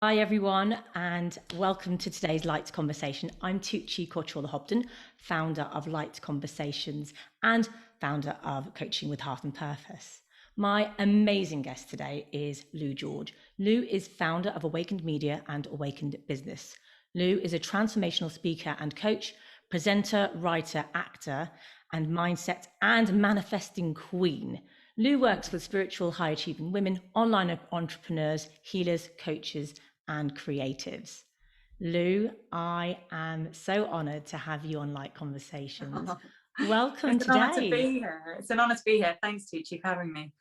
Hi everyone, and welcome to today's Light Conversation. I'm Tuğçe Koçoğlu-Hobden, founder of Light Conversations and founder of Coaching with Heart and Purpose. My amazing guest today is Lou George. Lou is founder of Awakened Media and Awakened Business. Lou is a transformational speaker and coach, presenter, writer, actor, and mindset and manifesting queen. Lou works with spiritual high achieving women, online entrepreneurs, healers, coaches, and creatives. Lou, I am so honored to have you on Light Conversations. Welcome It's an honor to today. be here. It's an honor to be here. Thanks, Tucci, for having me.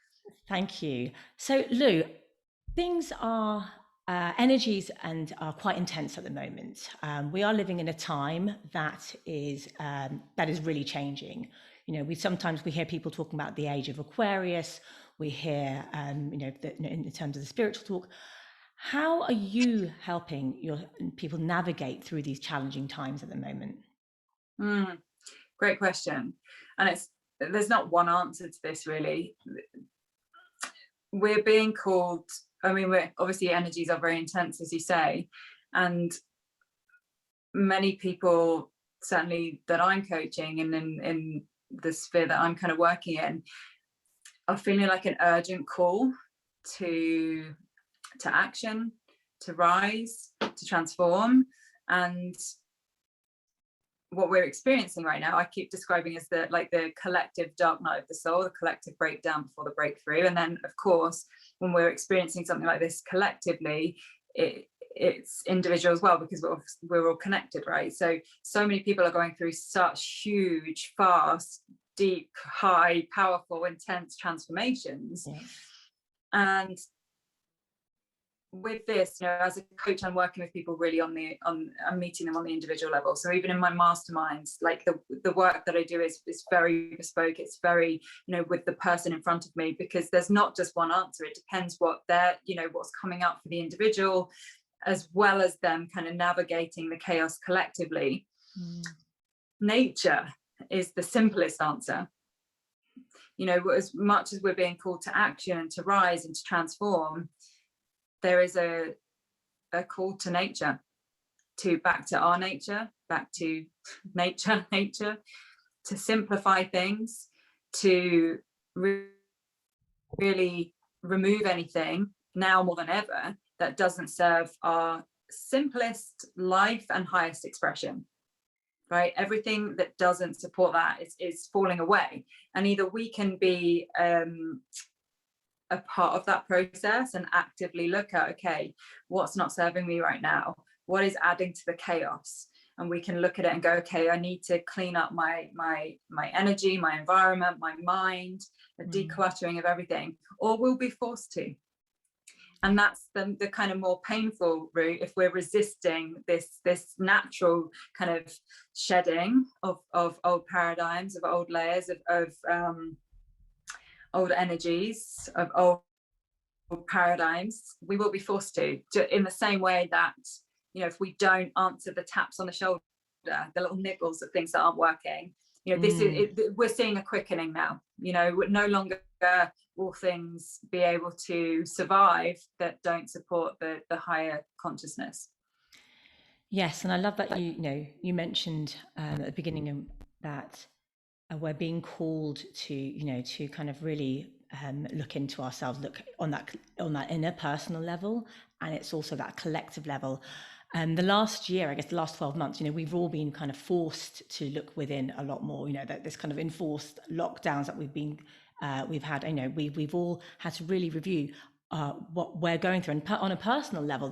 Thank you. So, Lou, things are energies and are quite intense at the moment. We are living in a time that is really changing. You know, we hear people talking about the age of Aquarius. We hear, in terms of the spiritual talk. How are you helping your people navigate through these challenging times at the moment? Great question. And there's not one answer to this really. We're being called, we're obviously energies are very intense, as you say, and many people, certainly that I'm coaching and in the sphere that I'm kind of working in, are feeling like an urgent call to action, to rise, to transform. And what we're experiencing right now, I keep describing as the collective dark night of the soul, the collective breakdown before the breakthrough. And then, of course, when we're experiencing something like this collectively, it's individual as well, because we're all connected, right? So many people are going through such huge, fast, deep, high, powerful, intense transformations. Yeah. And with this, as a coach, I'm working with people really I'm meeting them on the individual level. So even in my masterminds, like the work that I do is very bespoke. It's very, with the person in front of me, because there's not just one answer. It depends what what's coming up for the individual, as well as them kind of navigating the chaos collectively. Nature is the simplest answer. As much as we're being called to action and to rise and to transform, there is a call to nature, back to our nature, back to nature, to simplify things, to really remove anything now more than ever that doesn't serve our simplest life and highest expression. Right? Everything that doesn't support that is falling away. And either we can be a part of that process and actively look at, okay, what's not serving me right now? What is adding to the chaos? And we can look at it and go, okay, I need to clean up my energy, my environment, my mind, the decluttering of everything, or we'll be forced to. And that's the kind of more painful route if we're resisting this natural kind of shedding of old paradigms, of old layers, of old energies, of old paradigms. We will be forced to, in the same way that, if we don't answer the taps on the shoulder, the little niggles of things that aren't working, we're seeing a quickening now. No longer will things be able to survive that don't support the higher consciousness. Yes, and I love that you mentioned at the beginning that we're being called to kind of really look into ourselves, look on that inner personal level, and it's also that collective level. The last year, I guess the last 12 months, we've all been kind of forced to look within a lot more. That this kind of enforced lockdowns that we've had. We've all had to really review what we're going through, and on a personal level,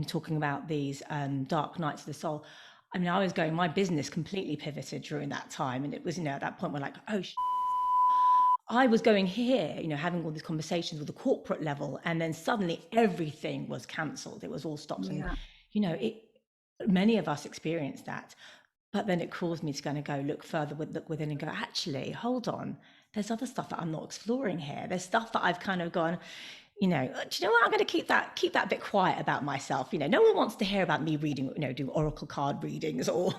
talking about these dark nights of the soul. I mean, my business completely pivoted during that time. And it was, at that point, we're like, I was going here, having all these conversations with the corporate level. And then suddenly everything was cancelled. It was all stopped. Yeah. And, many of us experienced that. But then it caused me to kind of look within and go, actually, hold on. There's other stuff that I'm not exploring here. There's stuff that I've kind of gone, do you know what? I'm going to keep that bit quiet about myself. No one wants to hear about me reading, do oracle card readings or,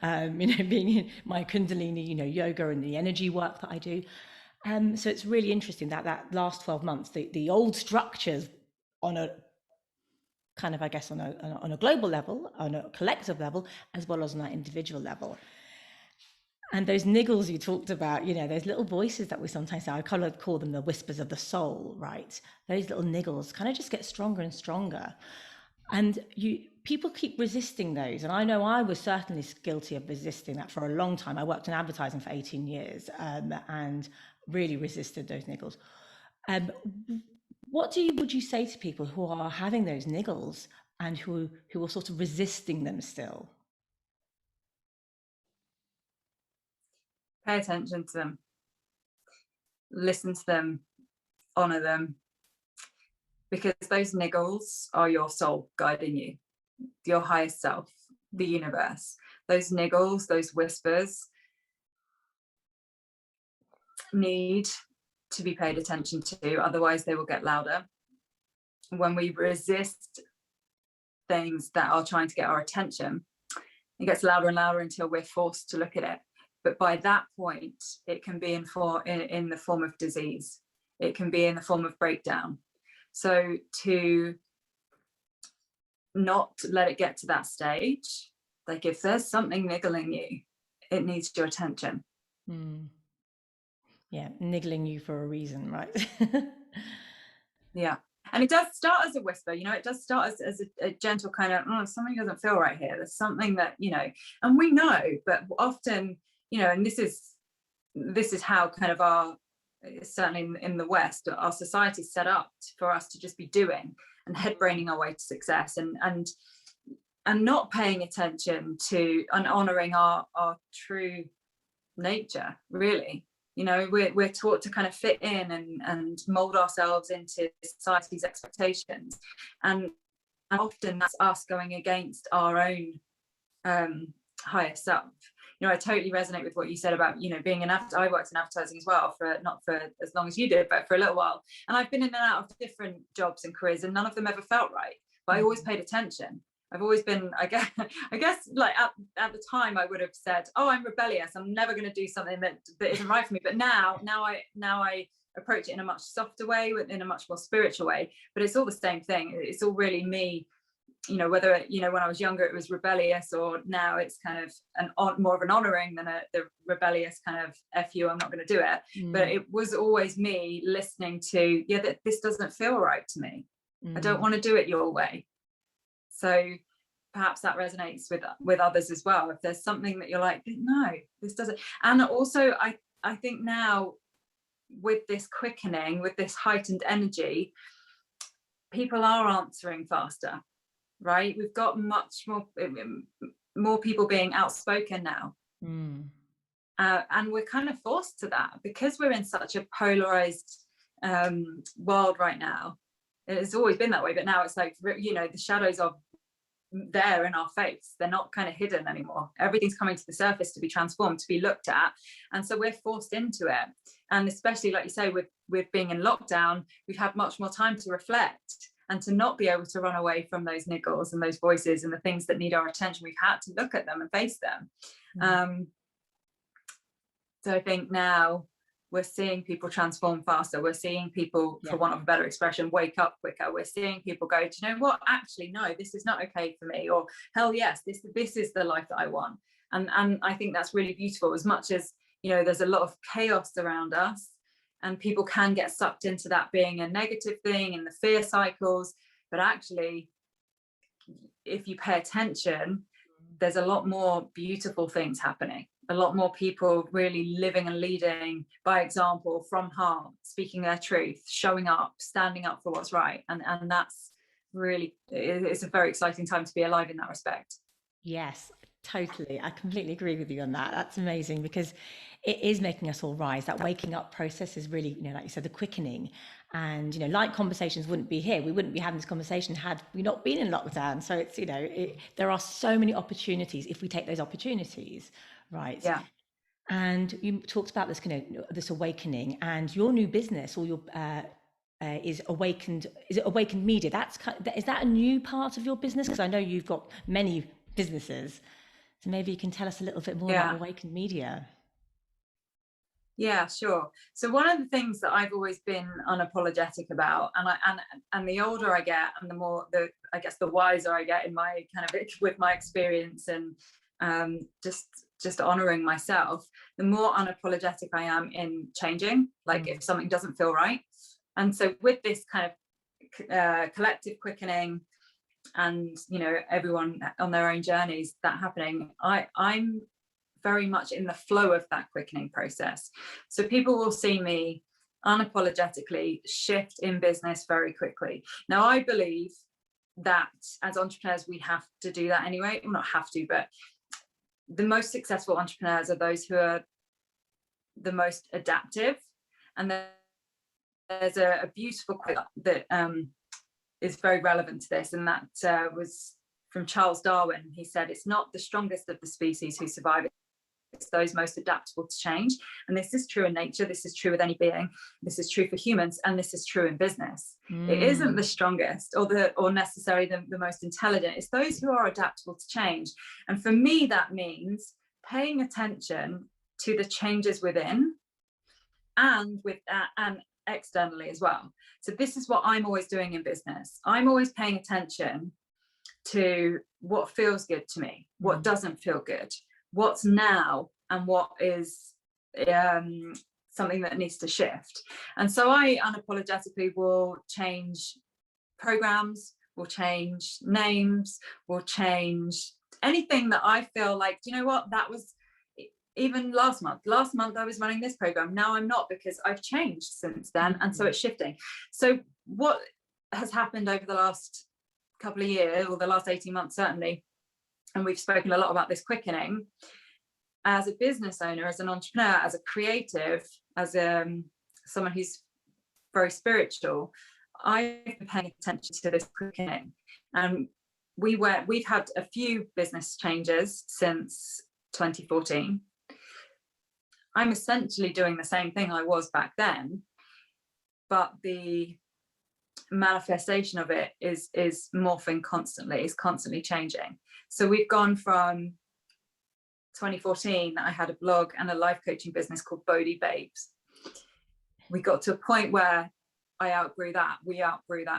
being in my Kundalini, yoga and the energy work that I do. So it's really interesting that last 12 months, the old structures on a kind of, I guess, on a global level, on a collective level, as well as on that individual level. And those niggles you talked about, you know, those little voices that we sometimes say, I kind of call them the whispers of the soul, right? Those little niggles kind of just get stronger and stronger. And people keep resisting those. And I know I was certainly guilty of resisting that for a long time. I worked in advertising for 18 years and really resisted those niggles. What would you say to people who are having those niggles and who are sort of resisting them still? Pay attention to them, listen to them, honor them, because those niggles are your soul guiding you, your highest self, the universe. Those niggles, those whispers need to be paid attention to, otherwise they will get louder. When we resist things that are trying to get our attention, it gets louder and louder until we're forced to look at it. But by that point, it can be in the form of disease. It can be in the form of breakdown. So to not let it get to that stage, like if there's something niggling you, it needs your attention. Yeah, niggling you for a reason, right? Yeah. And it does start as a whisper, you know, it does start as a gentle kind of, oh, something doesn't feel right here. There's something that, you know, and we know, but often, you know, and this is how kind of our, certainly in the West, our society is set up for us to just be doing and head braining our way to success and not paying attention to and honoring our true nature, really. You know, we're taught to kind of fit in and mold ourselves into society's expectations, and often that's us going against our own higher self. You know, I totally resonate with what you said about, you know, being I worked in advertising as well, for not for as long as you did, but for a little while, and I've been in and out of different jobs and careers, and none of them ever felt right, but I always paid attention. I've always been, I guess like at the time I would have said, oh, I'm rebellious, I'm never going to do something that isn't right for me. But now I approach it in a much softer way, in a much more spiritual way. But it's all the same thing. It's all really me, you know, whether, you know, when I was younger it was rebellious, or now it's kind of more of an honoring than the rebellious kind of F you, I'm not going to do it. But it was always me listening to, yeah, that this doesn't feel right to me. I don't want to do it your way. So perhaps that resonates with others as well. If there's something that you're like, no, this doesn't. And also I think now with this quickening, with this heightened energy, people are answering faster, right? We've got much more people being outspoken now. And we're kind of forced to that because we're in such a polarized world right now. It's always been that way, but now it's like, you know, the shadows are there in our face. They're not kind of hidden anymore. Everything's coming to the surface to be transformed, to be looked at. And so we're forced into it. And especially, like you say, with being in lockdown, we've had much more time to reflect and to not be able to run away from those niggles and those voices and the things that need our attention. We've had to look at them and face them. So I think now we're seeing people transform faster. We're seeing people, for want of a better expression, wake up quicker. We're seeing people go, do you know what? Actually, no, this is not okay for me. Or hell yes, this is the life that I want. And I think that's really beautiful. As much as, you know, there's a lot of chaos around us, and people can get sucked into that being a negative thing and the fear cycles. But actually, if you pay attention, there's a lot more beautiful things happening. A lot more people really living and leading by example, from heart, speaking their truth, showing up, standing up for what's right. And that's really, it's a very exciting time to be alive in that respect. Yes, totally. I completely agree with you on that. That's amazing, because it is making us all rise. That waking up process is really, you know, like you said, the quickening. And, you know, light conversations wouldn't be here. We wouldn't be having this conversation had we not been in lockdown. So it's, you know, there are so many opportunities if we take those opportunities, right? Yeah. And you talked about this kind of this awakening, and your new business, or your is Awakened. Is it Awakened Media? Is that a new part of your business? Because I know you've got many businesses, so maybe you can tell us a little bit more about Awakened Media. Yeah, sure. So one of the things that I've always been unapologetic about, and the older I get, and the more I guess the wiser I get in my kind of with my experience, and just honoring myself, the more unapologetic I am in changing. Like if something doesn't feel right, and so with this kind of collective quickening, and everyone on their own journeys that happening, I'm very much in the flow of that quickening process. So people will see me unapologetically shift in business very quickly. Now, I believe that as entrepreneurs, we have to do that anyway. Well, not have to, but the most successful entrepreneurs are those who are the most adaptive. And there's a beautiful quote that is very relevant to this, and that was from Charles Darwin. He said, "It's not the strongest of the species who survive, it's those most adaptable to change." And this is true in nature, this is true with any being, this is true for humans, and this is true in business. It isn't the strongest or necessarily the most intelligent, it's those who are adaptable to change. And for me, that means paying attention to the changes within and externally as well. So this is what I'm always doing in business. I'm always paying attention to what feels good to me, what doesn't feel good, what's now, and what is something that needs to shift. And so I unapologetically will change programs, will change names, will change anything that I feel like, do you know what, that was even last month I was running this program, now I'm not, because I've changed since then. And so it's shifting. So what has happened over the last couple of years, or the last 18 months certainly, and we've spoken a lot about this quickening, as a business owner, as an entrepreneur, as a creative, as someone who's very spiritual, I've been paying attention to this quickening. And we've had a few business changes since 2014. I'm essentially doing the same thing I was back then, but the manifestation of it is morphing constantly, is constantly changing. So we've gone from 2014, I had a blog and a life coaching business called Bodhi Babes. We got to a point where we outgrew that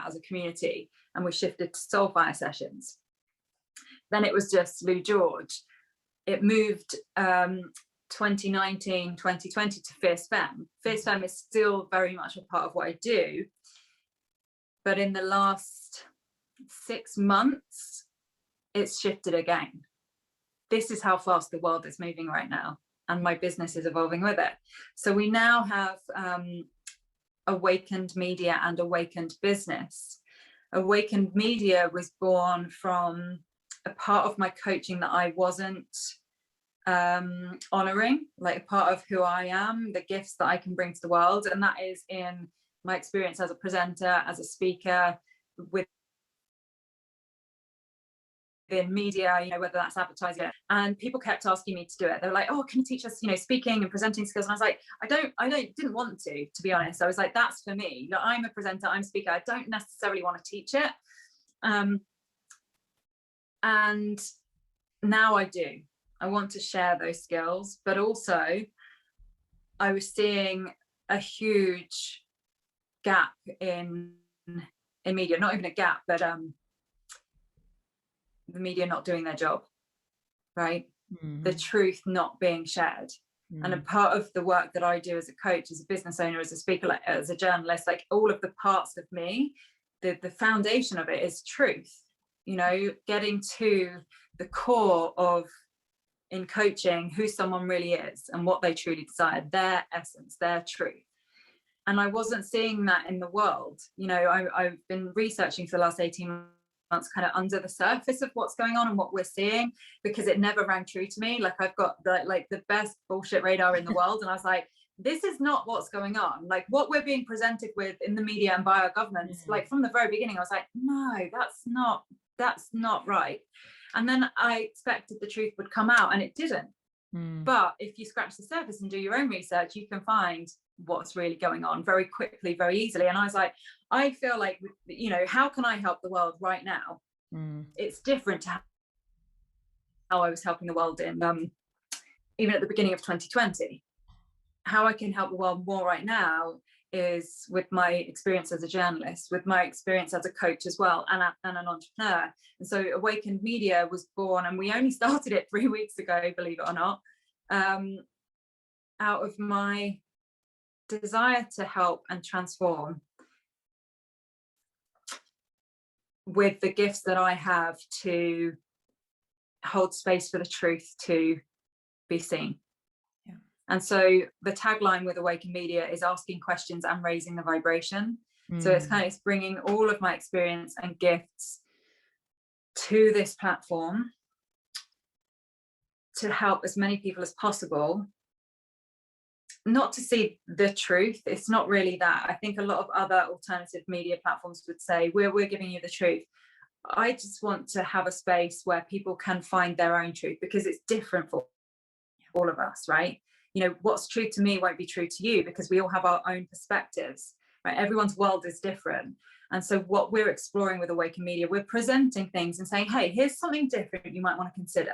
as a community, and we shifted to Soulfire sessions. Then it was just Lou George. It moved 2019, 2020 to Fierce Femme. Fierce Femme is still very much a part of what I do, but in the last 6 months, it's shifted again. This is how fast the world is moving right now, and my business is evolving with it. So we now have Awakened Media and Awakened Business. Awakened Media was born from a part of my coaching that I wasn't honoring, like a part of who I am, the gifts that I can bring to the world, and that is in my experience as a presenter, as a speaker, within media, whether that's advertising. And people kept asking me to do it. They were like, "Oh, can you teach us, speaking and presenting skills?" And I was like, I didn't want to be honest. I was like, that's for me. I'm a presenter, I'm a speaker. I don't necessarily want to teach it. And now I do. I want to share those skills, but also I was seeing a huge gap in media, not even a gap, but the media not doing their job, right? The truth not being shared. And a part of the work that I do as a coach, as a business owner, as a speaker, as a journalist, like all of the parts of me, the foundation of it is truth, getting to the core of, in coaching, who someone really is and what they truly desire, their essence, their truth. And I wasn't seeing that in the world. I've been researching for the last 18 months kind of under the surface of what's going on and what we're seeing, because it never rang true to me. Like I've got the best bullshit radar in the world, and I was like, this is not what's going on. Like what we're being presented with in the media and by our governments, like from the very beginning, I was like, no, that's not right. And then I expected the truth would come out, and it didn't. But if you scratch the surface and do your own research, you can find what's really going on very quickly, very easily. And I was like, I feel like, how can I help the world right now? It's different to how I was helping the world in even at the beginning of 2020. how I can help the world more right now is with my experience as a journalist, with my experience as a coach as well, and an entrepreneur. And so Awakened Media was born, and we only started it 3 weeks ago, believe it or not, out of my desire to help and transform with the gifts that I have to hold space for the truth to be seen. Yeah. And so the tagline with Awaken Media is asking questions and raising the vibration. So it's bringing all of my experience and gifts to this platform to help as many people as possible not to see the truth. It's not really that. I think a lot of other alternative media platforms would say we're giving you the truth. I just want to have a space where people can find their own truth, because it's different for all of us, right? You know, what's true to me won't be true to you, because we all have our own perspectives, right? Everyone's world is different. And so what we're exploring with Awaken Media, we're presenting things and saying, hey, here's something different you might want to consider,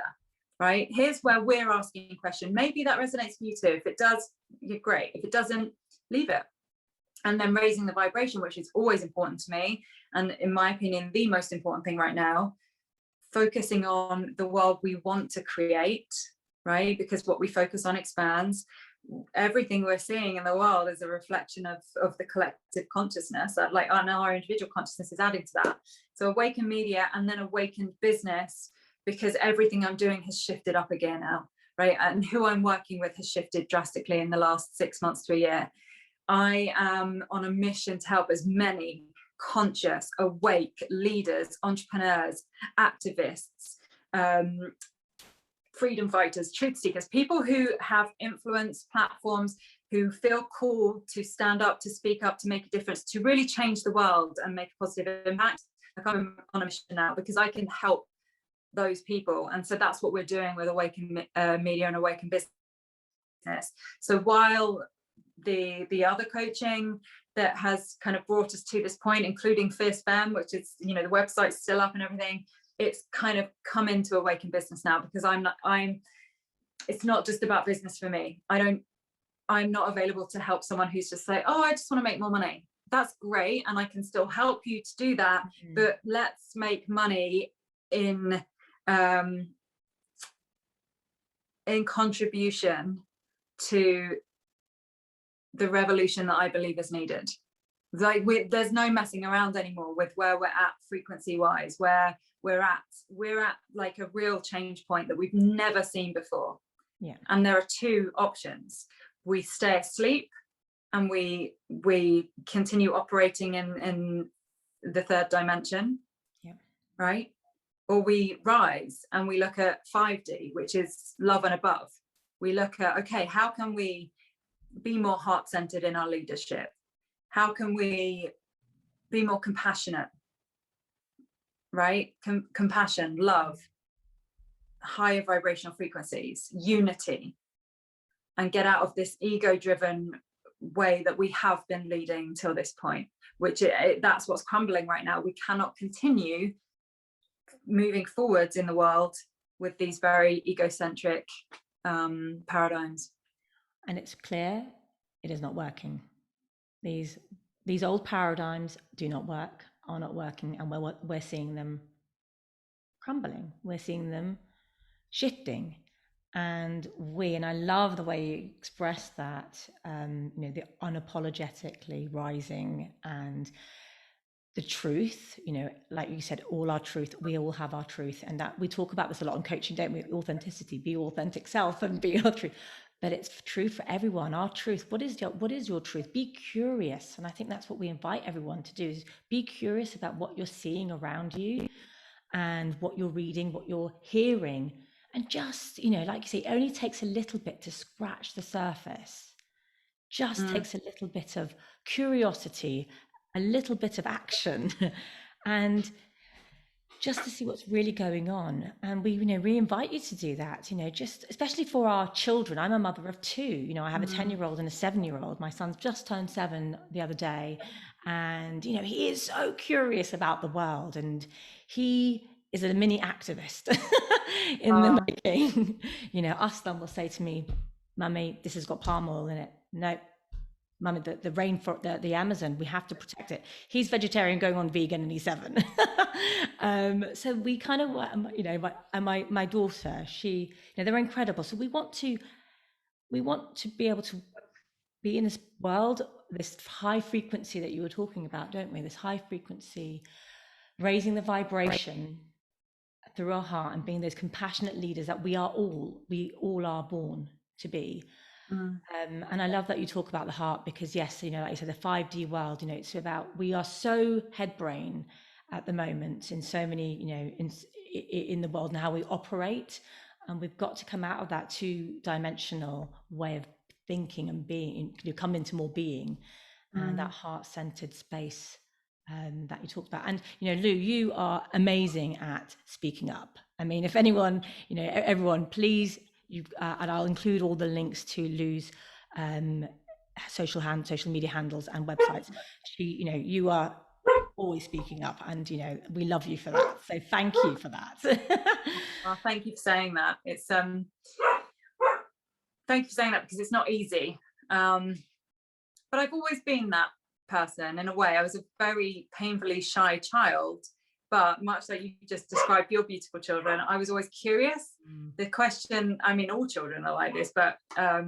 right? Here's where we're asking a question. Maybe that resonates for you too. If it does, you're great. If it doesn't, leave it. And then raising the vibration, which is always important to me. And in my opinion, the most important thing right now, focusing on the world we want to create, right? Because what we focus on expands. Everything we're seeing in the world is a reflection of the collective consciousness. Like, I know our individual consciousness is adding to that. So Awaken Media, and then Awakened Business, because everything I'm doing has shifted up again now, right? And who I'm working with has shifted drastically in the last 6 months to a year. I am on a mission to help as many conscious, awake leaders, entrepreneurs, activists, freedom fighters, truth seekers, people who have influence, platforms, who feel called to stand up, to speak up, to make a difference, to really change the world and make a positive impact. Like, I'm on a mission now because I can help those people. And so that's what we're doing with Awaken Media and Awaken Business. So while the other coaching that has kind of brought us to this point, including Femme, which is, you know, the website's still up and everything, it's kind of come into Awaken Business now, because it's not just about business for me. I'm not available to help someone who's just say, oh, I just want to make more money. That's great, and I can still help you to do that, but let's make money in contribution to the revolution that I believe is needed. Like, there's no messing around anymore with where we're at frequency wise, where we're at like a real change point that we've never seen before. Yeah. And there are two options: we stay asleep and we continue operating in the third dimension, yeah, right? Or we rise and we look at 5D, which is love and above. We look at, okay, how can we be more heart-centered in our leadership? How can we be more compassionate, right? Compassion, love, higher vibrational frequencies, unity, and get out of this ego-driven way that we have been leading till this point, which that's what's crumbling right now. We cannot continue moving forwards in the world with these very egocentric paradigms. And it's clear it is not working. These old paradigms do not work, are not working, and we're seeing them crumbling. We're seeing them shifting. And I love the way you express that, you know, the unapologetically rising and the truth, you know, like you said, all our truth, we all have our truth. And that we talk about this a lot in coaching, don't we? Authenticity, be authentic self and be your truth. But it's true for everyone. Our truth. What is your truth? Be curious. And I think that's what we invite everyone to do, is be curious about what you're seeing around you and what you're reading, what you're hearing. And just, you know, like you say, it only takes a little bit to scratch the surface. Just takes a little bit of curiosity, a little bit of action, and just to see what's really going on. And we invite you to do that, you know, just especially for our children. I'm a mother of two, you know, I have a 10-year-old and a 7-year-old. My son's just turned 7 the other day. And, you know, he is so curious about the world, and he is a mini activist in the making. You know, Aslan will say to me, Mummy, this has got palm oil in it. no, Mummy, the rainforest, the Amazon, we have to protect it. He's vegetarian, going on vegan, and he's 7. So we kind of, you know, my daughter, she, you know, they're incredible. So we want to be able to be in this world, this high frequency that you were talking about, don't we? This high frequency, raising the vibration through our heart and being those compassionate leaders that we all are born to be. And I love that you talk about the heart, because yes, you know, like you said, the 5D world, you know, it's about, we are so head brain at the moment in so many, you know, in the world and how we operate, and we've got to come out of that 2-dimensional way of thinking and being, you come into more being, and that heart-centered space that you talked about. And you know, Lou, you are amazing at speaking up. I mean, if anyone, you know, everyone, please, and I'll include all the links to Lou's social media handles and websites. She, you know, you are always speaking up, and you know, we love you for that. So thank you for that. Well, thank you for saying that. It's thank you for saying that, because it's not easy. But I've always been that person in a way. I was a very painfully shy child, but much like you just described your beautiful children, I was always curious. The question, I mean, all children are like this, but I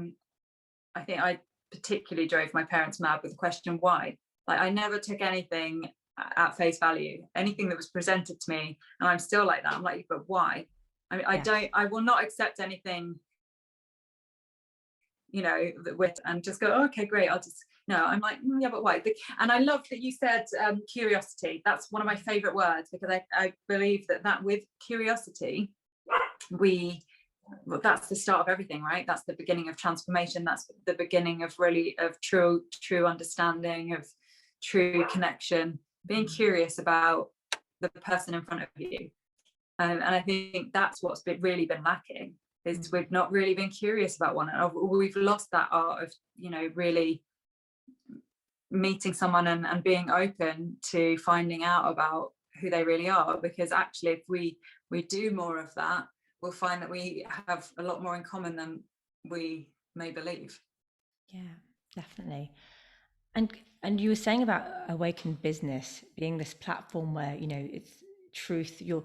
think I particularly drove my parents mad with the question, why? Like, I never took anything at face value, anything that was presented to me, and I'm still like that. I'm like, but why? I mean, I will not accept anything, you know, and just go, oh, okay, great, I'll just, no, I'm like, yeah, but why? And I love that you said curiosity. That's one of my favorite words, because I believe that with curiosity, that's the start of everything, right? That's the beginning of transformation. That's the beginning of true understanding, of true connection, being curious about the person in front of you. And I think that's what's really been lacking, is we've not really been curious about one another. We've lost that art of, you know, really meeting someone and being open to finding out about who they really are, because actually if we do more of that, we'll find that we have a lot more in common than we may believe. Yeah, definitely. And you were saying about Awakened Business being this platform where, you know, it's truth, you're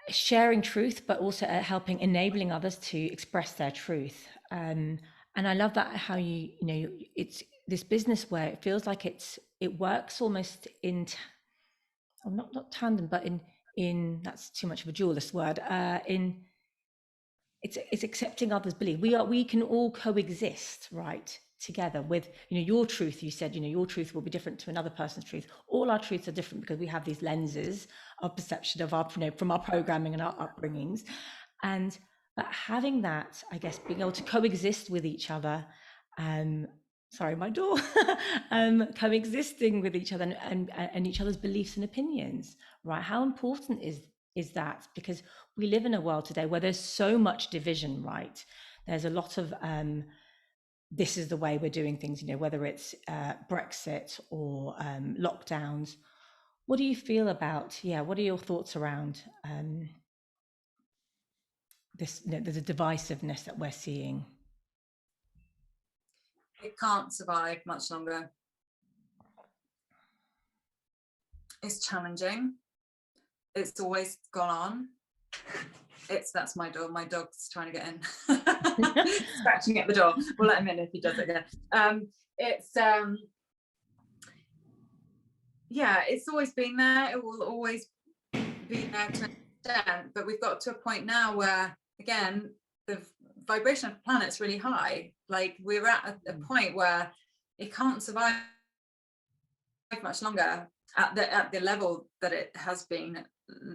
sharing truth, but also helping, enabling others to express their truth. And I love that, how you know, it's this business where it feels like it works almost in, not tandem, but in that's too much of a dualist word, in it's accepting others' belief. We can all coexist, right, together with, you know, your truth. You said, you know, your truth will be different to another person's truth. All our truths are different because we have these lenses of perception of our, you know, from our programming and our upbringings, but having that, I guess, being able to coexist with each other. Sorry, my door. Coexisting with each other and each other's beliefs and opinions, right? How important is that? Because we live in a world today where there's so much division, right? There's a lot of this is the way we're doing things, you know, whether it's Brexit or lockdowns. What do you feel about, what are your thoughts around this, you know, the divisiveness that we're seeing? It can't survive much longer. It's challenging. It's always gone on. That's my door. My dog's trying to get in. Scratching at the door. We'll let him in if he does it again. It's always been there. It will always be there to an extent, but we've got to a point now where, again, the vibration of the planet's really high. Like, we're at a point where it can't survive much longer at the level that it has been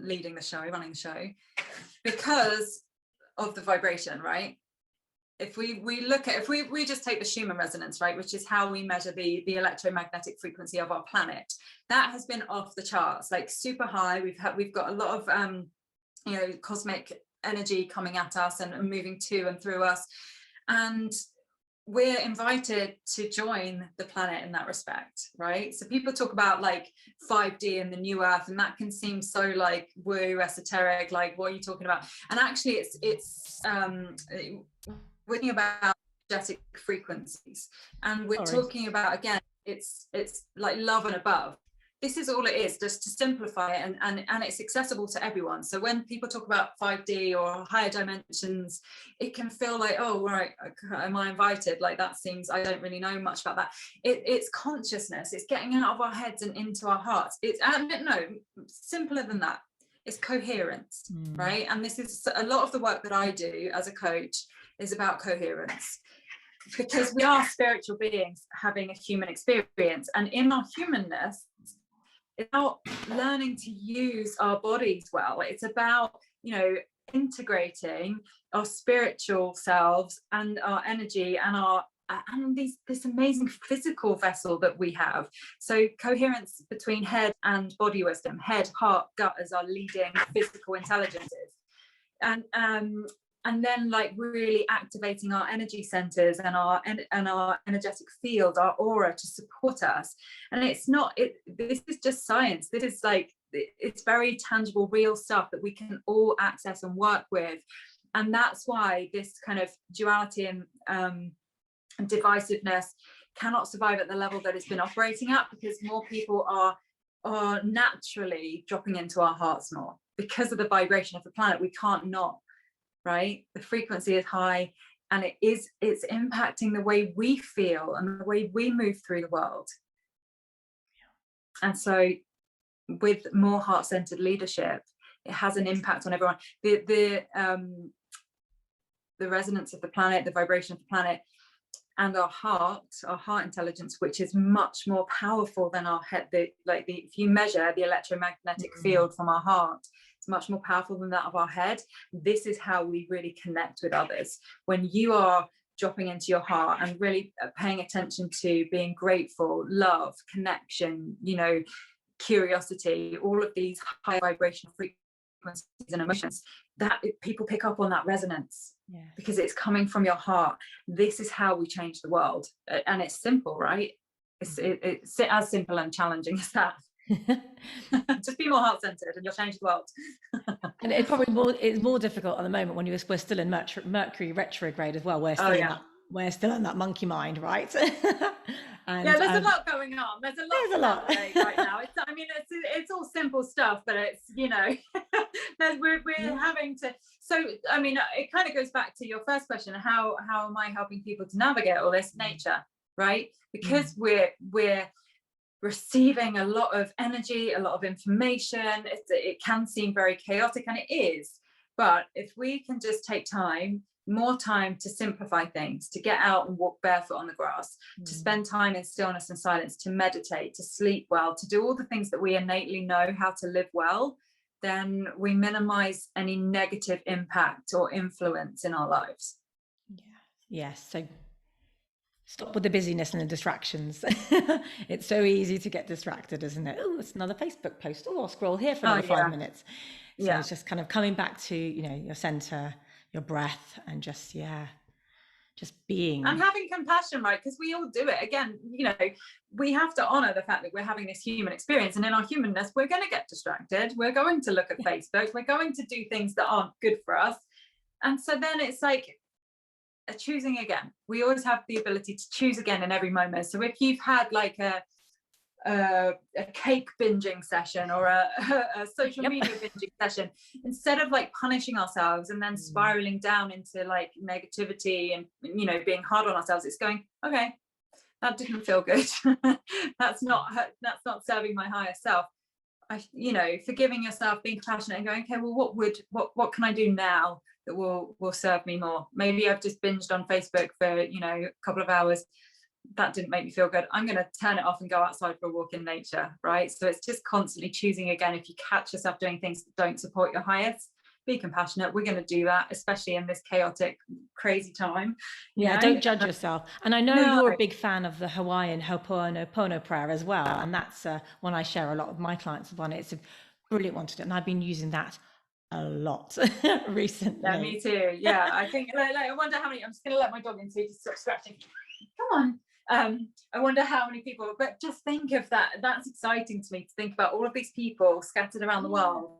running the show, because of the vibration, right? If we look at, if we just take the Schumann resonance, right, which is how we measure the electromagnetic frequency of our planet, that has been off the charts, like super high. We've got a lot of you know, cosmic energy coming at us and moving to and through us, and we're invited to join the planet in that respect, right? So people talk about like 5D and the new earth, and that can seem so like woo, esoteric, like what are you talking about? And actually it's we're thinking about energetic frequencies. And we're talking about, again, it's like love and above. This is all it is, just to simplify it, and it's accessible to everyone. So when people talk about 5D or higher dimensions, it can feel like, oh, right, am I invited? Like, that seems, I don't really know much about that. It's consciousness. It's getting out of our heads and into our hearts. It's no, simpler than that. It's coherence, right? And this is a lot of the work that I do as a coach is about coherence, because we are spiritual beings having a human experience, and in our humanness, it's about learning to use our bodies well. It's about, you know, integrating our spiritual selves and our energy and this amazing physical vessel that we have. So coherence between head and body wisdom, head, heart, gut as our leading physical intelligences. And then, like, really activating our energy centers and our energetic field, our aura, to support us. And this is just science. This is like, it's very tangible, real stuff that we can all access and work with. And that's why this kind of duality and divisiveness cannot survive at the level that it's been operating at, because more people are naturally dropping into our hearts more because of the vibration of the planet. We can't not. Right, the frequency is high, and it's impacting the way we feel and the way we move through the world. And so with more heart-centered leadership, it has an impact on everyone. The resonance of the planet, the vibration of the planet, and our heart intelligence, which is much more powerful than our head. If you measure the electromagnetic field from our heart, it's much more powerful than that of our head. This is how we really connect with others. When you are dropping into your heart and really paying attention to being grateful, love, connection, you know, curiosity, all of these high vibrational frequencies and emotions, that people pick up on that resonance. Yeah. Because it's coming from your heart. This is how we change the world. And it's simple, right? It's as simple and challenging as that. Just be more heart-centered and you'll change the world. And it's more difficult at the moment when we're still in Mercury retrograde as well. We're still in that monkey mind, right? And, yeah, there's a lot going on. There's a lot right now. It's all simple stuff, but it's, you know, we're having to. So, I mean, it kind of goes back to your first question: how am I helping people to navigate all this nature, right? Because we're receiving a lot of energy, a lot of information. It can seem very chaotic, and it is. But if we can just take more time to simplify things, to get out and walk barefoot on the grass, to spend time in stillness and silence, to meditate, to sleep well, to do all the things that we innately know how to live well, then we minimize any negative impact or influence in our lives. Yes. So stop with the busyness and the distractions. It's so easy to get distracted, isn't it? Oh, it's another Facebook post. Oh, I'll scroll here for another 5 minutes. So it's just kind of coming back to, you know, your center, your breath, and just being. And having compassion, right? Because we all do it. Again, you know, we have to honor the fact that we're having this human experience. And in our humanness, we're going to get distracted. We're going to look at Facebook. We're going to do things that aren't good for us. And so then it's like choosing again. We always have the ability to choose again in every moment. So if you've had like a cake binging session or a social media binging session, instead of like punishing ourselves and then spiraling down into like negativity and, you know, being hard on ourselves, it's going, okay, that didn't feel good. that's not serving my higher self. You know, forgiving yourself, being compassionate and going, okay, well, what can I do now that will serve me more? Maybe I've just binged on Facebook for, you know, a couple of hours. That didn't make me feel good. I'm going to turn it off and go outside for a walk in nature, right? So it's just constantly choosing again. If you catch yourself doing things that don't support your highest, be compassionate. We're going to do that, especially in this chaotic, crazy time. Yeah, don't judge yourself. And I know you're a big fan of the Hawaiian Ho'oponopono prayer as well. And that's one I share a lot of my clients on. It's a brilliant one to do. And I've been using that a lot recently. Yeah, me too. Yeah, I think I wonder how many. I'm just going to let my dog in so you just stop scratching. Come on. I wonder how many people, but just think of that. That's exciting to me, to think about all of these people scattered around the world,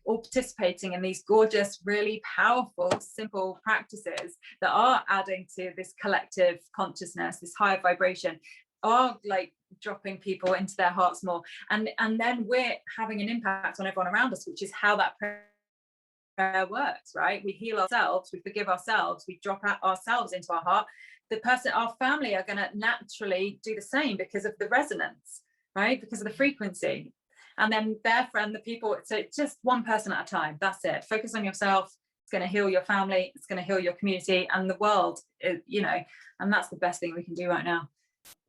all participating in these gorgeous, really powerful, simple practices that are adding to this collective consciousness, this higher vibration, are like dropping people into their hearts more. And then we're having an impact on everyone around us, which is how that prayer works, right? We heal ourselves, we forgive ourselves, we drop ourselves into our heart. The person, our family, are going to naturally do the same because of the resonance, right? Because of the frequency. And then their friend, the people, so just one person at a time. That's it. Focus on yourself. It's going to heal your family. It's going to heal your community and the world, you know, and that's the best thing we can do right now.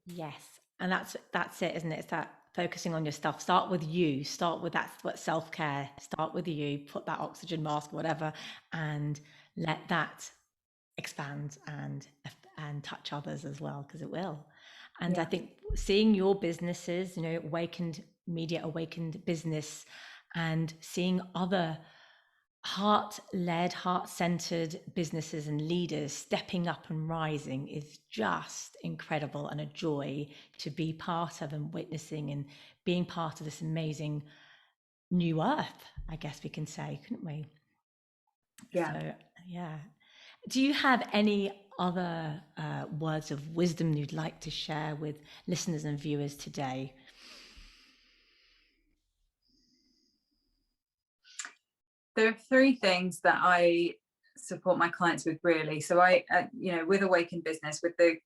Yes. And that's it, isn't it? It's that focusing on your stuff. Start with you. Start with that's what self-care. Start with you. Put that oxygen mask, whatever, and let that expand and touch others as well, because it will. And Yeah. I think seeing your businesses, you know, awakened media, awakened business, and seeing other heart-led, heart-centered businesses and leaders stepping up and rising is just incredible, and a joy to be part of and witnessing and being part of this amazing new earth, I guess we can say, couldn't we? Yeah. So, yeah. Do you have any other words of wisdom you'd like to share with listeners and viewers today? There are three things that I support my clients with, really. So I, you know, with Awakened Business, with the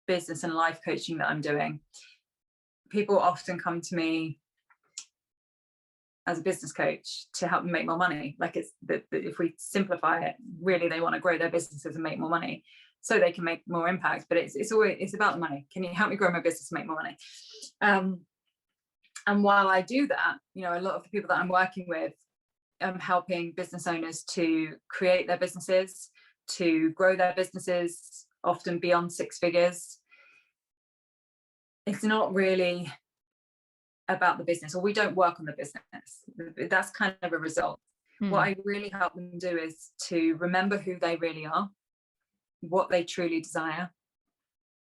business and life coaching that I'm doing, people often come to me as a business coach to help them make more money. Like, it's if we simplify it, really, they want to grow their businesses and make more money so they can make more impact. But it's always, it's about the money. Can you help me grow my business and make more money? And while I do that, you know, a lot of the people that I'm working with, I'm helping business owners to create their businesses, to grow their businesses, often beyond 6 figures. It's not really about the business, or we don't work on the business. That's kind of a result. What I really help them do is to remember who they really are, what they truly desire,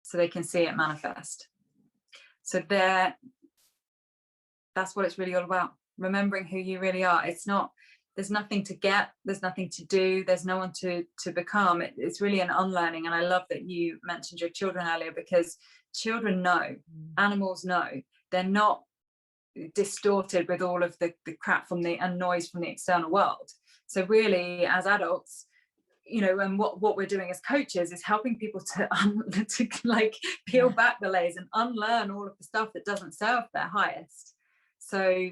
so they can see it manifest. So that's what it's really all about. Remembering who you really are. It's not, there's nothing to get, there's nothing to do, there's no one to become. It's really an unlearning. And I love that you mentioned your children earlier, because children know, animals know. They're not distorted with all of the crap from and noise from the external world. So really, as adults, you know, and what we're doing as coaches is helping people to like peel back the layers and unlearn all of the stuff that doesn't serve their highest. So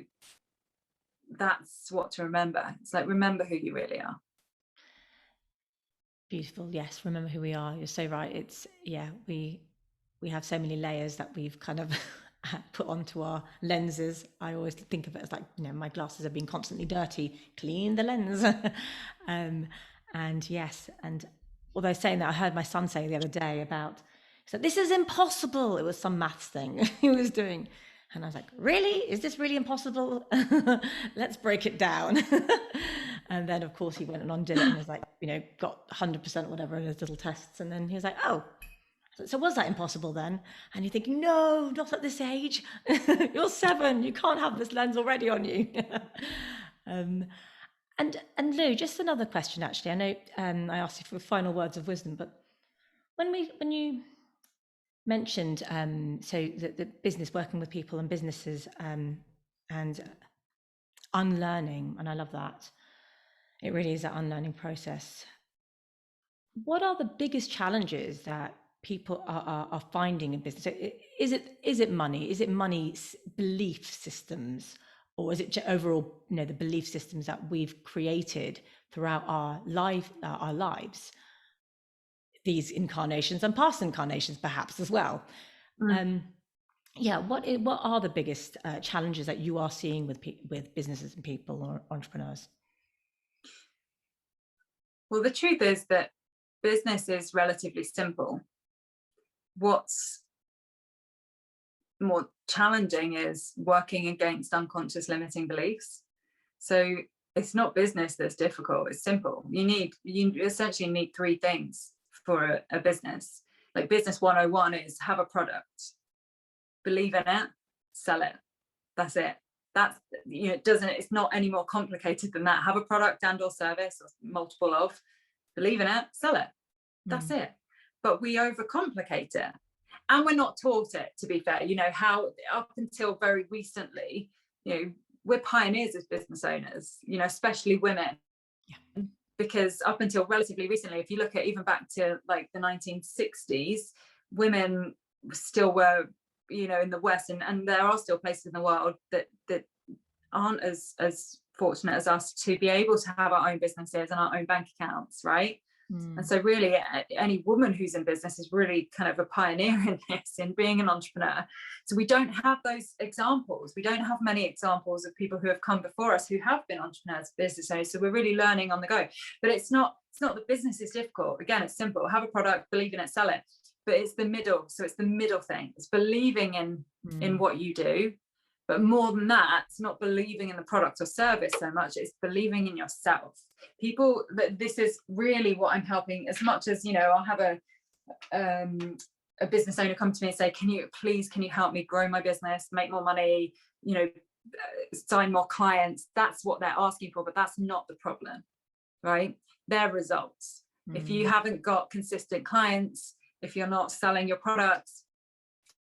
that's what to remember. It's like, remember who you really are. Beautiful. Yes, remember who we are. You're so right. It's, yeah, we have so many layers that we've kind of put onto our lenses. I always think of it as like, you know, my glasses have been constantly dirty, clean the lens. And yes, and although saying that, I heard my son say the other day about, so this is impossible. It was some maths thing he was doing. And I was like, really? Is this really impossible? Let's break it down. And then, of course, he went on, did it, and was like, you know, got 100% whatever in his little tests. And then he was like, oh, so was that impossible then? And you think, no, not at this age. You're 7. You can't have this lens already on you. And Lou, just another question, actually. I know I asked you for final words of wisdom, but when you mentioned so the business, working with people and businesses, and unlearning, and I love that. It really is that unlearning process. What are the biggest challenges that people are finding in business? Is it money? Is it money belief systems? Or is it overall, you know, the belief systems that we've created throughout our lives, these incarnations and past incarnations, perhaps as well? Yeah, what are the biggest challenges that you are seeing with businesses and people or entrepreneurs? Well, the truth is that business is relatively simple. What's more challenging is working against unconscious limiting beliefs. So it's not business that's difficult, it's simple. You essentially need 3 things for a business. Like, business 101 is have a product, believe in it, sell it. That's it. That's, you know, it's not any more complicated than that. Have a product and or service, or multiple of, believe in it, sell it. That's it. But we overcomplicate it, and we're not taught it, to be fair. You know, how up until very recently, you know, we're pioneers as business owners, you know, especially women. Yeah. Because up until relatively recently, if you look at even back to like the 1960s, women still were, you know, in the West, and there are still places in the world that aren't as fortunate as us to be able to have our own businesses and our own bank accounts, right? And so really any woman who's in business is really kind of a pioneer in this, in being an entrepreneur. So we don't have those examples. We don't have many examples of people who have come before us who have been entrepreneurs, business owners. So we're really learning on the go. But it's not the business is difficult. Again, it's simple. Have a product, believe in it, sell it. But it's the middle. So it's the middle thing. It's believing in what you do. But more than that, it's not believing in the product or service so much, it's believing in yourself. People, this is really what I'm helping, as much as, you know, I'll have a business owner come to me and say, can you help me grow my business, make more money, you know, sign more clients? That's what they're asking for, but that's not the problem, right? Their results. If you haven't got consistent clients, if you're not selling your products,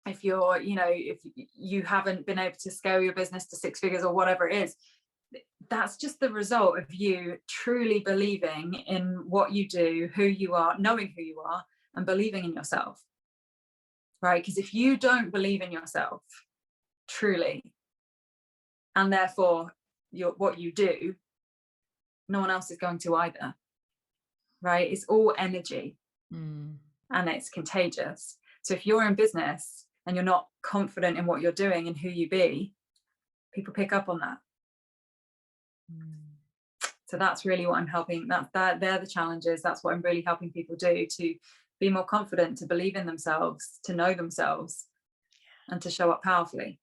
if you're, you know, if you haven't been able to scale your business to 6 figures or whatever it is, that's just the result of you truly believing in what you do, who you are, knowing who you are, and believing in yourself, right? Because if you don't believe in yourself truly, and therefore what you do, no one else is going to either, right? It's all energy, and it's contagious. So if you're in business and you're not confident in what you're doing and who you be, people pick up on that. So that's really what I'm helping. They're the challenges. That's what I'm really helping people do, to be more confident, to believe in themselves, to know themselves, and to show up powerfully.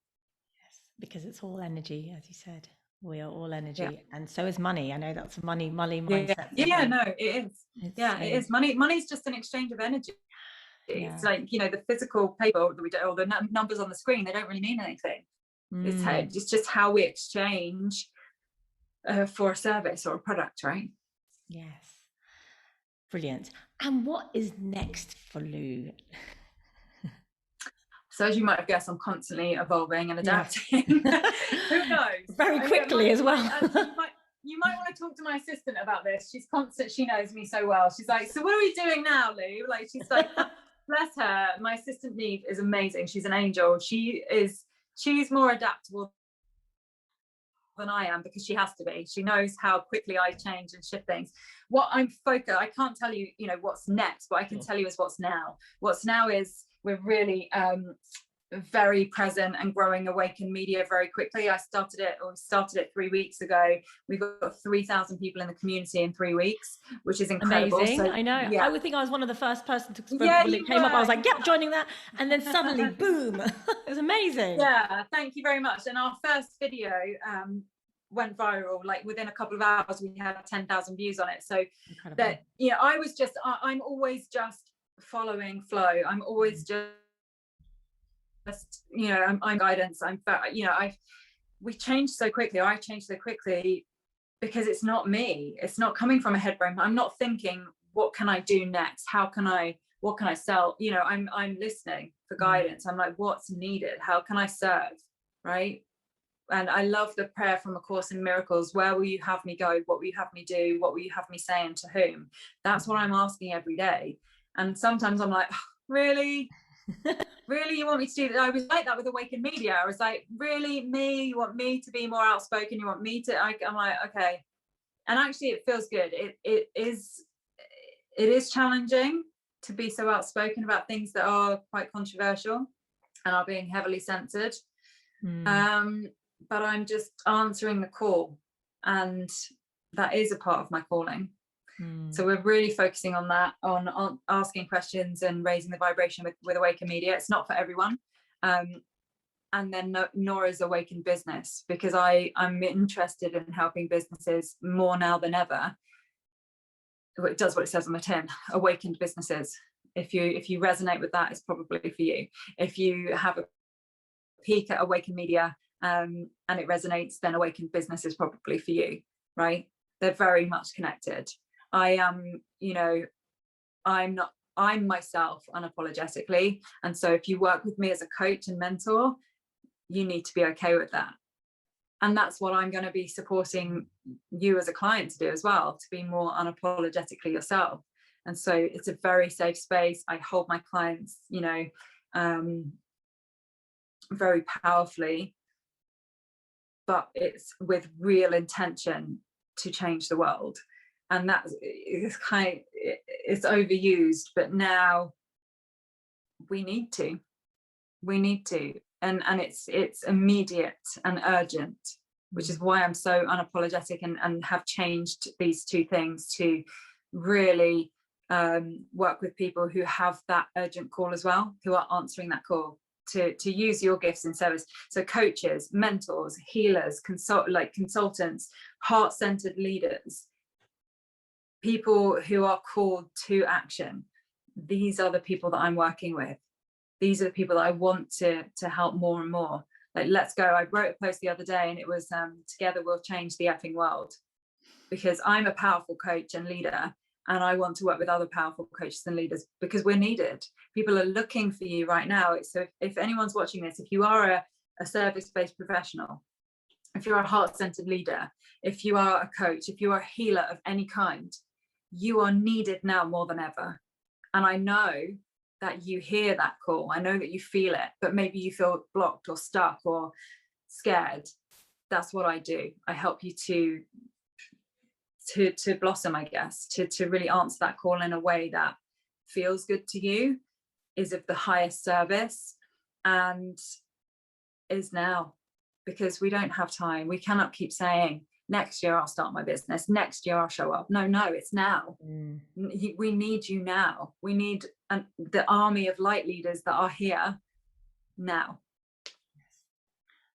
Yes, because it's all energy, as you said. We are all energy, and so is money. I know that's a money mindset. Yeah, no, it is. It is. Money's just an exchange of energy. It's like, you know, the physical paper that we do, or the numbers on the screen, they don't really mean anything. It's just how we exchange for a service or a product, right? Yes. Brilliant. And what is next for Lou? So as you might have guessed, I'm constantly evolving and adapting. Who knows? Very quickly as well. You might want to talk to my assistant about this. She's constant. She knows me so well. She's like, so what are we doing now, Lou? Like, she's like, bless her. My assistant Neve is amazing. She's an angel. She's more adaptable than I am, because she has to be. She knows how quickly I change and shift things. What I'm focused, I can't tell you, you know, what's next, but I can tell you is what's now. What's now is we're really very present and growing Awaken Media very quickly. I started it 3 weeks ago. We've got 3,000 people in the community in 3 weeks, which is incredible. Amazing. So, I know. Yeah. I would think I was one of the first person to when it came up. I was like, yep, joining that. And then suddenly, boom, it was amazing. Yeah, thank you very much. And our first video went viral. Like within a couple of hours, we had 10,000 views on it. So incredible. That, you know, I'm always just following flow. I'm always just, you know, I'm guidance. You know, we change so quickly. I change so quickly because it's not me. It's not coming from a head brain. I'm not thinking, what can I do next? What can I sell? You know, I'm listening for guidance. I'm like, what's needed? How can I serve? Right. And I love the prayer from A Course in Miracles. Where will you have me go? What will you have me do? What will you have me say, and to whom? That's what I'm asking every day. And sometimes I'm like, oh, really? Really, you want me to do that? I was like that with Awaken Media. I was like, really, me? You want me to be more outspoken? You want me to? I'm like, okay. And actually, it feels good. It is challenging to be so outspoken about things that are quite controversial and are being heavily censored. But I'm just answering the call, and that is a part of my calling. So we're really focusing on that, on asking questions and raising the vibration with Awaken Media. It's not for everyone. And then nor is Awaken Business, because I'm interested in helping businesses more now than ever. It does what it says on the tin, awakened businesses. If you resonate with that, it's probably for you. If you have a peek at Awaken Media and it resonates, then Awakened Business is probably for you, right? They're very much connected. I am, I'm myself unapologetically. And so if you work with me as a coach and mentor, you need to be okay with that. And that's what I'm going to be supporting you as a client to do as well, to be more unapologetically yourself. And so it's a very safe space. I hold my clients, very powerfully, but it's with real intention to change the world. And that is it's overused, but now we need to. And it's immediate and urgent, which is why I'm so unapologetic and have changed these two things to really work with people who have that urgent call as well, who are answering that call to use your gifts in service. So coaches, mentors, healers, consultants, heart-centered leaders, people who are called to action. These are the people that I'm working with. These are the people that I want to help more and more. Like, let's go. I wrote a post the other day and it was, together we'll change the effing world, because I'm a powerful coach and leader, and I want to work with other powerful coaches and leaders because we're needed. People are looking for you right now. So if anyone's watching this, if you are a service-based professional, if you're a heart-centered leader, if you are a coach, if you are a healer of any kind, you are needed now more than ever. And I know that you hear that call. I know that you feel it, but maybe you feel blocked or stuck or scared. That's what I do. I help you to blossom, I guess, to really answer that call in a way that feels good to you, is of the highest service, and is now, because we don't have time. We cannot keep saying, next year I'll start my business, next year I'll show up. No, it's now. We need you now. We need the army of light leaders that are here now.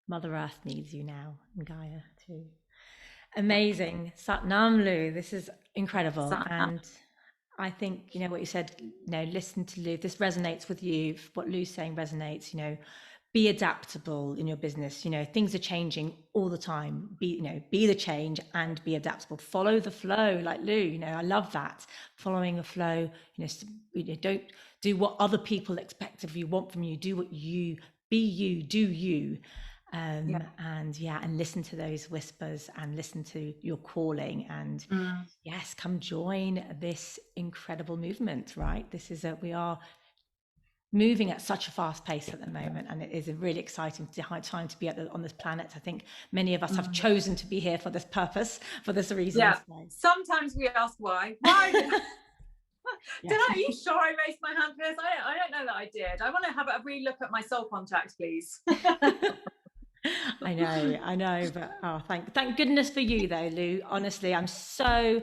Mother Earth needs you now, and Gaia too. Amazing. Satnam Lu, this is incredible. And I think, what you said, listen to Lu. This resonates with you. What Lu's saying resonates, be adaptable in your business. Things are changing all the time. Be the change and be adaptable. Follow the flow, like Lu. I love that. Following a flow. Don't do what other people expect of you, want from you. Do what you be. You do you. And listen to those whispers and listen to your calling, and yes, come join this incredible movement, right? We are moving at such a fast pace at the moment, and it is a really exciting time to be on this planet. I think many of us have chosen to be here for this purpose, for this reason. Yeah. Sometimes we ask why. Are you sure I raised my hand for this? I don't know that I did. I want to have a re-look at my soul contract, please. I know, but thank goodness for you though, Lu. Honestly, I'm so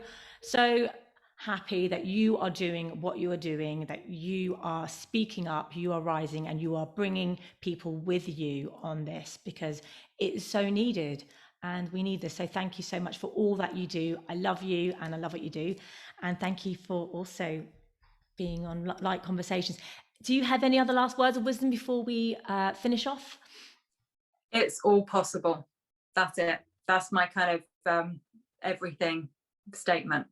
happy that you are doing what you are doing, that you are speaking up, you are rising, and you are bringing people with you on this, because it is so needed and we need this. So thank you so much for all that you do. I love you and I love what you do. And thank you for also being on Light Conversations. Do you have any other last words of wisdom before we finish off? It's all possible. That's it. That's my kind of everything statement.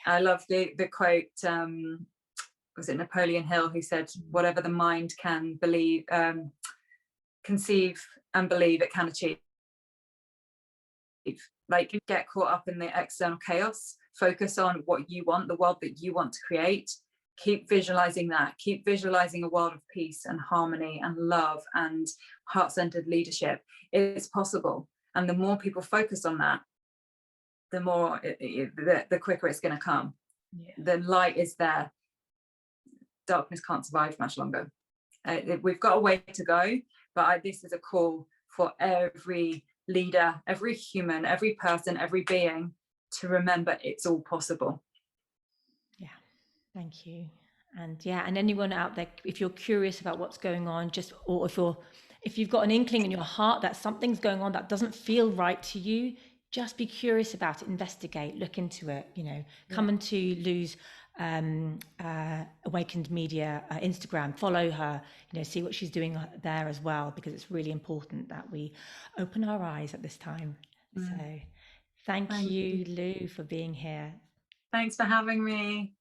I love the quote, was it Napoleon Hill, who said, whatever the mind can believe, conceive and believe, it can achieve. Like, get caught up in the external chaos, focus on what you want, the world that you want to create. Keep visualizing that. Keep visualizing a world of peace and harmony and love and heart-centered leadership. It's possible. And the more people focus on that, the more, the quicker it's going to come. Yeah. The light is there. Darkness can't survive much longer. We've got a way to go, but this is a call for every leader, every human, every person, every being to remember it's all possible. Thank you. And anyone out there, if you're curious about what's going on, or if you've got an inkling in your heart that something's going on that doesn't feel right to you, just be curious about it, investigate, look into it, come into Lu's Awakened Media Instagram. Follow her, see what she's doing there as well, because it's really important that we open our eyes at this time. So thank you, Lou, for being here. Thanks for having me.